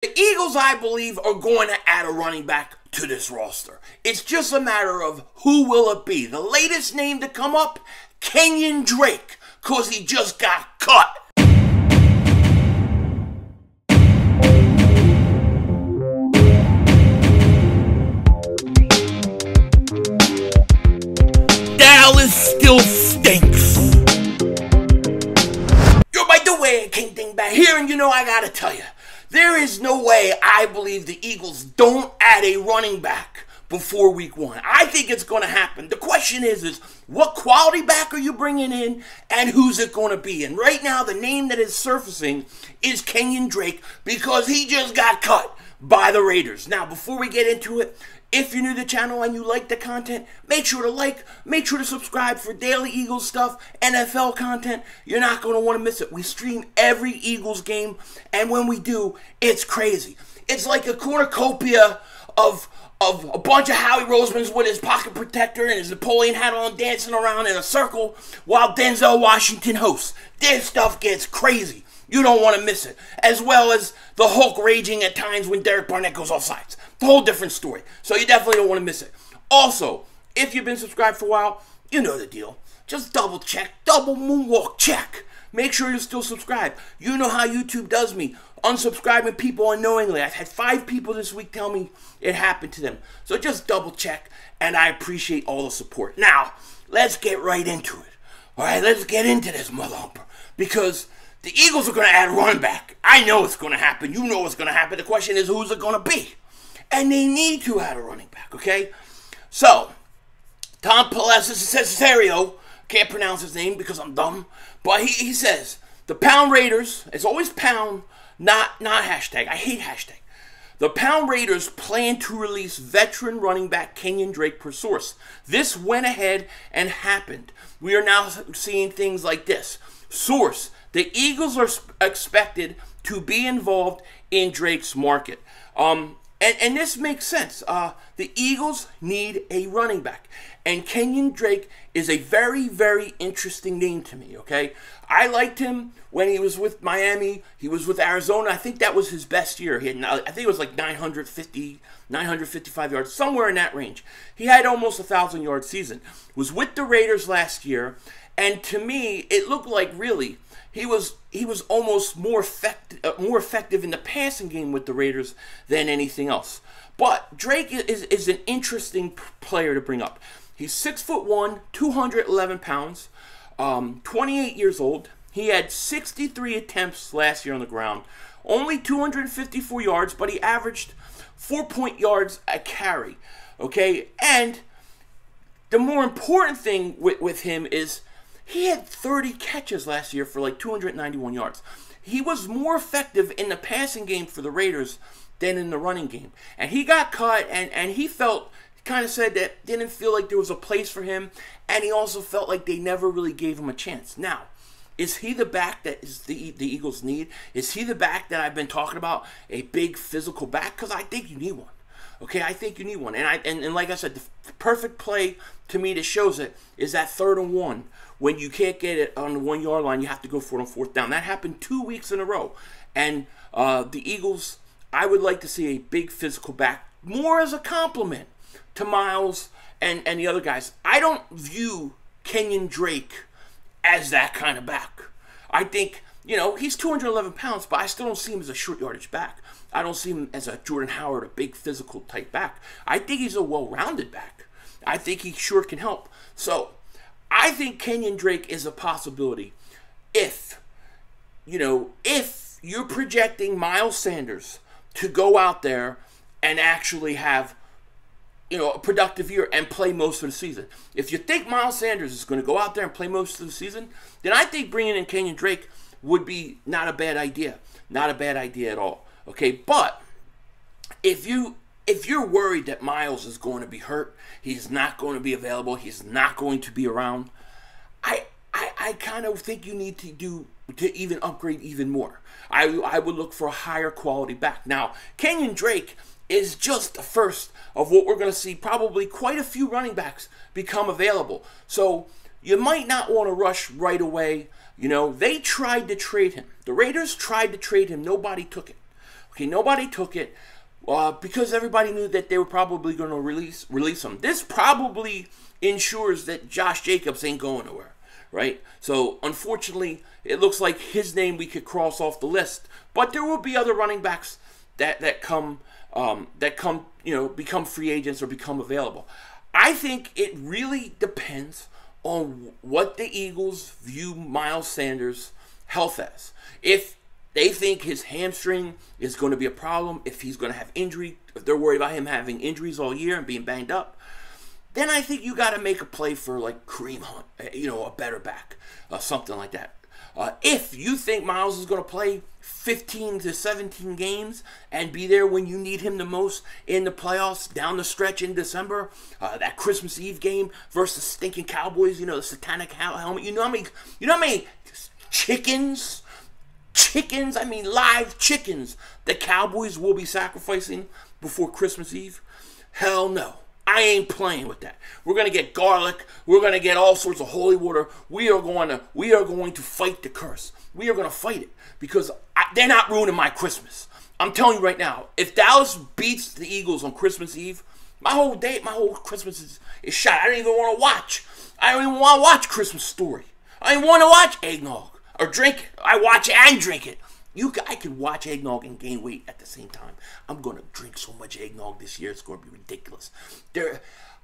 The Eagles, I believe, are going to add a running back to this roster. It's just a matter of who will it be. The latest name to come up, Kenyan Drake, because he just got cut. Dallas still stinks. Yo, by the way, King Dingbat here, and I gotta tell you, there is no way I believe the Eagles don't add a running back before week 1. I think it's going to happen. The question is what quality back are you bringing in and who's it going to be? And right now, the name that is surfacing is Kenyan Drake because he just got cut by the Raiders. Now, before we get into it, if you're new to the channel and you like the content, make sure to like, make sure to subscribe for daily Eagles stuff, NFL content. You're not going to want to miss it. We stream every Eagles game, and when we do, it's crazy. It's like a cornucopia of a bunch of Howie Rosemans with his pocket protector and his Napoleon hat on dancing around in a circle while Denzel Washington hosts. This stuff gets crazy. You don't want to miss it. As well as the Hulk raging at times when Derek Barnett goes off sides. It's a whole different story. So you definitely don't want to miss it. Also, if you've been subscribed for a while, you know the deal. Just double check, double moonwalk check. Make sure you're still subscribed. You know how YouTube does me. Unsubscribing people unknowingly. I've had 5 people this week tell me it happened to them. So just double check, and I appreciate all the support. Now, let's get right into it. All right, let's get into this mother humper. Because the Eagles are going to add a running back. I know it's going to happen. You know it's going to happen. The question is, who's it going to be? And they need to add a running back, okay? So, Tom Pelissero, can't pronounce his name because I'm dumb, but he says, the Pound Raiders, it's always pound, not hashtag. I hate hashtag. The Pound Raiders plan to release veteran running back Kenyan Drake per source. This went ahead and happened. We are now seeing things like this. Source, the Eagles are expected to be involved in Drake's market. And this makes sense. The Eagles need a running back. And Kenyan Drake is a very, very interesting name to me, okay? I liked him when he was with Miami. He was with Arizona. I think that was his best year. I think it was like 955 yards, somewhere in that range. He had almost a 1,000-yard season. Was with the Raiders last year. And to me, it looked like really he was almost more effective in the passing game with the Raiders than anything else. But Drake is an interesting player to bring up. He's 6'1", 211 pounds, 28 years old. He had 63 attempts last year on the ground, only 254 yards, but he averaged 4 yards a carry. Okay, and the more important thing with him is he had 30 catches last year for like 291 yards. He was more effective in the passing game for the Raiders than in the running game. And he got cut, and he kind of said that didn't feel like there was a place for him, and he also felt like they never really gave him a chance. Now, is he the back that the Eagles need? Is he the back that I've been talking about, a big physical back? Because I think you need one. Okay, I think you need one. And like I said, the perfect play to me that shows it is that 3rd and 1. When you can't get it on the 1-yard line, you have to go for it on 4th down. That happened 2 weeks in a row. And the Eagles, I would like to see a big physical back, more as a compliment to Miles and the other guys. I don't view Kenyan Drake as that kind of back. I think, he's 211 pounds, but I still don't see him as a short yardage back. I don't see him as a Jordan Howard, a big physical type back. I think he's a well-rounded back. I think he sure can help. So, I think Kenyan Drake is a possibility if you're projecting Miles Sanders to go out there and actually have, a productive year and play most of the season. If you think Miles Sanders is going to go out there and play most of the season, then I think bringing in Kenyan Drake would be not a bad idea. Not a bad idea at all. Okay, but if you're worried that Miles is going to be hurt, he's not going to be available, he's not going to be around, I kind of think you need to even upgrade even more. I would look for a higher quality back. Now, Kenyan Drake is just the first of what we're going to see probably quite a few running backs become available. So you might not want to rush right away. They tried to trade him. The Raiders tried to trade him. Nobody took it. Okay, nobody took it because everybody knew that they were probably going to release him. This probably ensures that Josh Jacobs ain't going nowhere, right? So unfortunately, it looks like his name we could cross off the list. But there will be other running backs that come become free agents or become available. I think it really depends on what the Eagles view Miles Sanders' health as. If they think his hamstring is going to be a problem, if he's going to have injury, if they're worried about him having injuries all year and being banged up, then I think you got to make a play for like Kareem Hunt, a better back, something like that. If you think Miles is going to play 15 to 17 games and be there when you need him the most in the playoffs down the stretch in December, that Christmas Eve game versus stinking Cowboys, the satanic helmet. You know how many chickens, I mean live chickens, the Cowboys will be sacrificing before Christmas Eve? Hell no. I ain't playing with that. We're going to get garlic. We're going to get all sorts of holy water. We are going to fight the curse. We are going to fight it because they're not ruining my Christmas. I'm telling you right now, if Dallas beats the Eagles on Christmas Eve, my whole Christmas is shot. I don't even want to watch. I don't even want to watch Christmas Story. I don't even want to watch eggnog or drink it. I watch it and drink it. I could watch eggnog and gain weight at the same time. I'm going to drink so much eggnog this year, it's going to be ridiculous.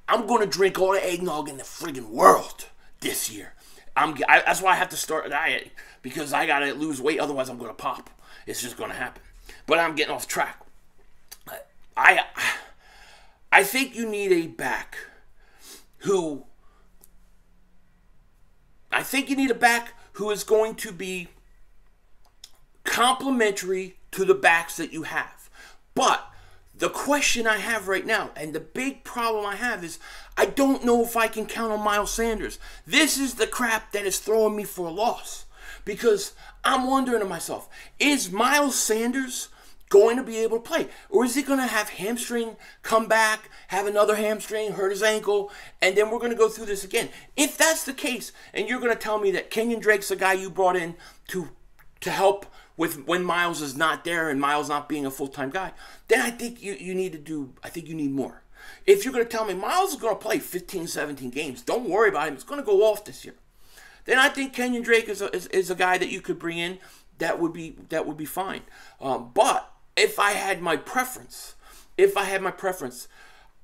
I'm going to drink all the eggnog in the friggin' world this year. That's why I have to start a diet, because I got to lose weight, otherwise I'm going to pop. It's just going to happen. But I'm getting off track. I think you need a back who is going to be complementary to the backs that you have. But the question I have right now, and the big problem I have, is I don't know if I can count on Miles Sanders. This is the crap that is throwing me for a loss, because I'm wondering to myself, is Miles Sanders going to be able to play? Or is he going to have hamstring, come back, have another hamstring, hurt his ankle, and then we're going to go through this again? If that's the case, and you're going to tell me that Kenyan Drake's the guy you brought in to help with when Miles is not there and Miles not being a full-time guy, then I think you need more. If you're going to tell me Miles is going to play 15, 17 games, don't worry about him, it's going to go off this year, then I think Kenyan Drake is a guy that you could bring in that would be fine. But if I had my preference,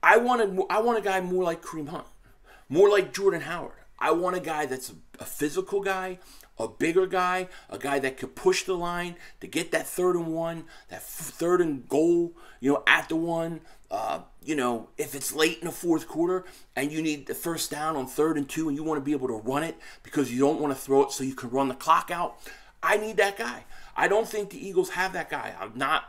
I want a guy more like Kareem Hunt, more like Jordan Howard. I want a guy that's a physical guy, a bigger guy, a guy that could push the line to get that 3rd and 1, that 3rd and goal, at the 1. If it's late in the 4th quarter and you need the first down on 3rd and 2 and you want to be able to run it because you don't want to throw it so you can run the clock out, I need that guy. I don't think the Eagles have that guy.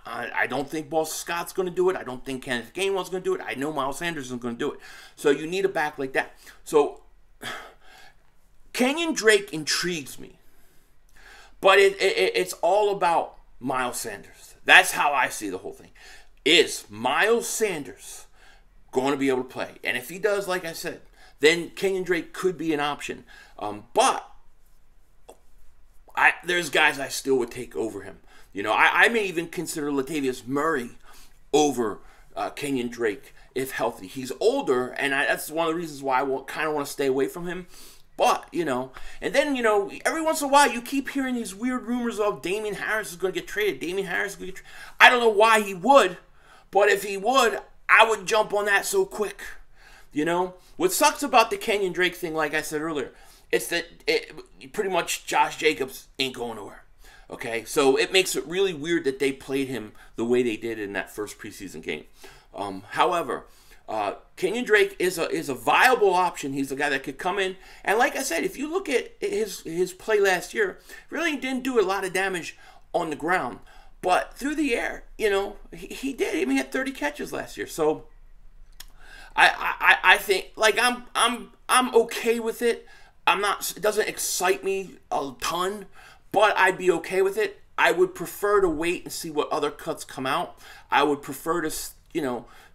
I don't think Boston Scott's going to do it. I don't think Kenneth Gainwell's going to do it. I know Miles Sanders isn't going to do it. So you need a back like that. So Kenyan Drake intrigues me, but it's all about Miles Sanders. That's how I see the whole thing. Is Miles Sanders going to be able to play? And if he does, like I said, then Kenyan Drake could be an option. But there's guys I still would take over him. I may even consider Latavius Murray over Kenyan Drake if healthy. He's older, and that's one of the reasons why I kind of want to stay away from him. But, and then, every once in a while you keep hearing these weird rumors of Damian Harris is going to get traded. I don't know why he would, but if he would, I would jump on that so quick. What sucks about the Kenyan Drake thing, like I said earlier, it's that pretty much Josh Jacobs ain't going nowhere. Okay, so it makes it really weird that they played him the way they did in that first preseason game. However, Kenyan Drake is a viable option. He's a guy that could come in, and like I said, if you look at his play last year, really didn't do a lot of damage on the ground, but through the air, he did. I mean, he had 30 catches last year. So I think like I'm okay with it. I'm not. It doesn't excite me a ton, but I'd be okay with it. I would prefer to wait and see what other cuts come out. I would prefer to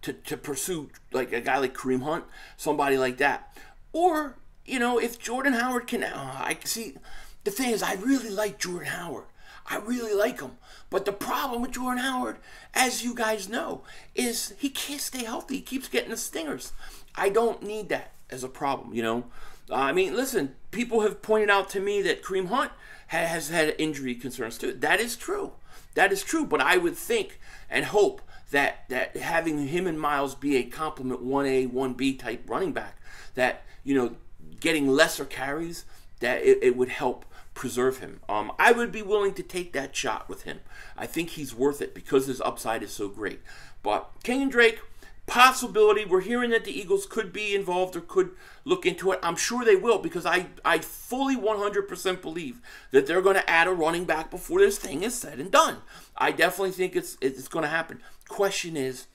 to pursue like a guy like Kareem Hunt, somebody like that. Or, if Jordan Howard can, I see, the thing is, I really like Jordan Howard. I really like him. But the problem with Jordan Howard, as you guys know, is he can't stay healthy. He keeps getting the stingers. I don't need that as a problem, you know. I mean, listen, people have pointed out to me that Kareem Hunt has had injury concerns too. That is true. That is true. But I would think and hope that having him and Miles be a complement 1A, 1B type running back, that, you know, getting lesser carries, that it would help preserve him. I would be willing to take that shot with him. I think he's worth it because his upside is so great. But Kenyan Drake, possibility. We're hearing that the Eagles could be involved or could look into it. I'm sure they will, because I fully 100% believe that they're going to add a running back before this thing is said and done. I definitely think it's going to happen. Question is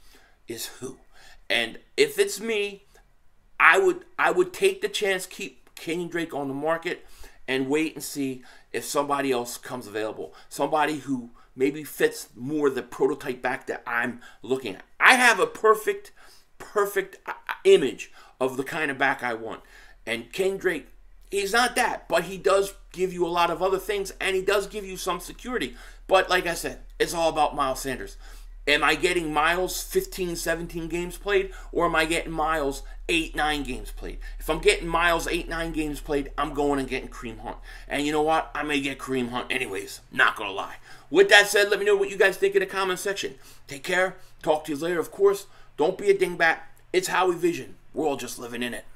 who? And if it's me, I would take the chance, keep Kenyan Drake on the market, and wait and see if somebody else comes available. Somebody who maybe fits more the prototype back that I'm looking at. I have a perfect image of the kind of back I want. And Kenyan Drake, he's not that, but he does give you a lot of other things, and he does give you some security. But like I said, it's all about Miles Sanders. Am I getting Miles 15, 17 games played, or am I getting Miles 8, 9 games played? If I'm getting Miles 8, 9 games played, I'm going and getting Kareem Hunt. And you know what? I may get Kareem Hunt anyways. Not going to lie. With that said, let me know what you guys think in the comment section. Take care. Talk to you later, of course. Don't be a dingbat. It's how we vision. We're all just living in it.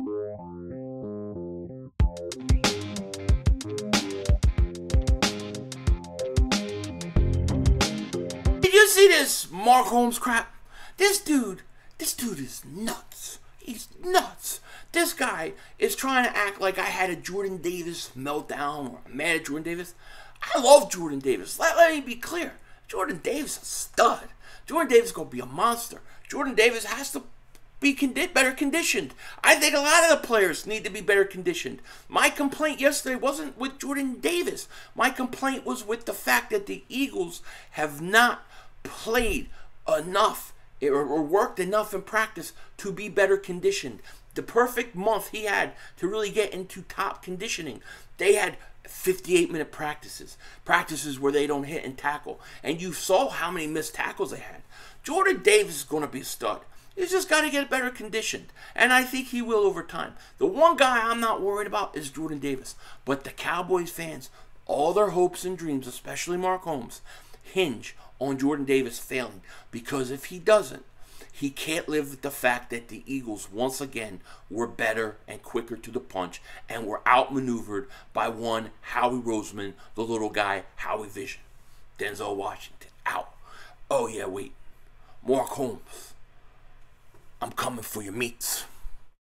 Did you see this Mark Holmes crap? This dude is nuts. He's nuts. This guy is trying to act like I had a Jordan Davis meltdown, or I'm mad at Jordan Davis. I love Jordan Davis. Let me be clear. Jordan Davis is a stud. Jordan Davis is going to be a monster. Jordan Davis has to be better conditioned. I think a lot of the players need to be better conditioned. My complaint yesterday wasn't with Jordan Davis. My complaint was with the fact that the Eagles have not played enough or worked enough in practice to be better conditioned. The perfect month he had to really get into top conditioning, they had 58-minute practices where they don't hit and tackle. And you saw how many missed tackles they had. Jordan Davis is going to be a stud. He's just got to get better conditioned. And I think he will over time. The one guy I'm not worried about is Jordan Davis. But the Cowboys fans, all their hopes and dreams, especially Mark Holmes, hinge on Jordan Davis failing. Because if he doesn't, he can't live with the fact that the Eagles, once again, were better and quicker to the punch and were outmaneuvered by one Howie Roseman, the little guy, Howie Vision. Denzel Washington, out. Oh yeah, wait. Mark Holmes, I'm coming for your meats.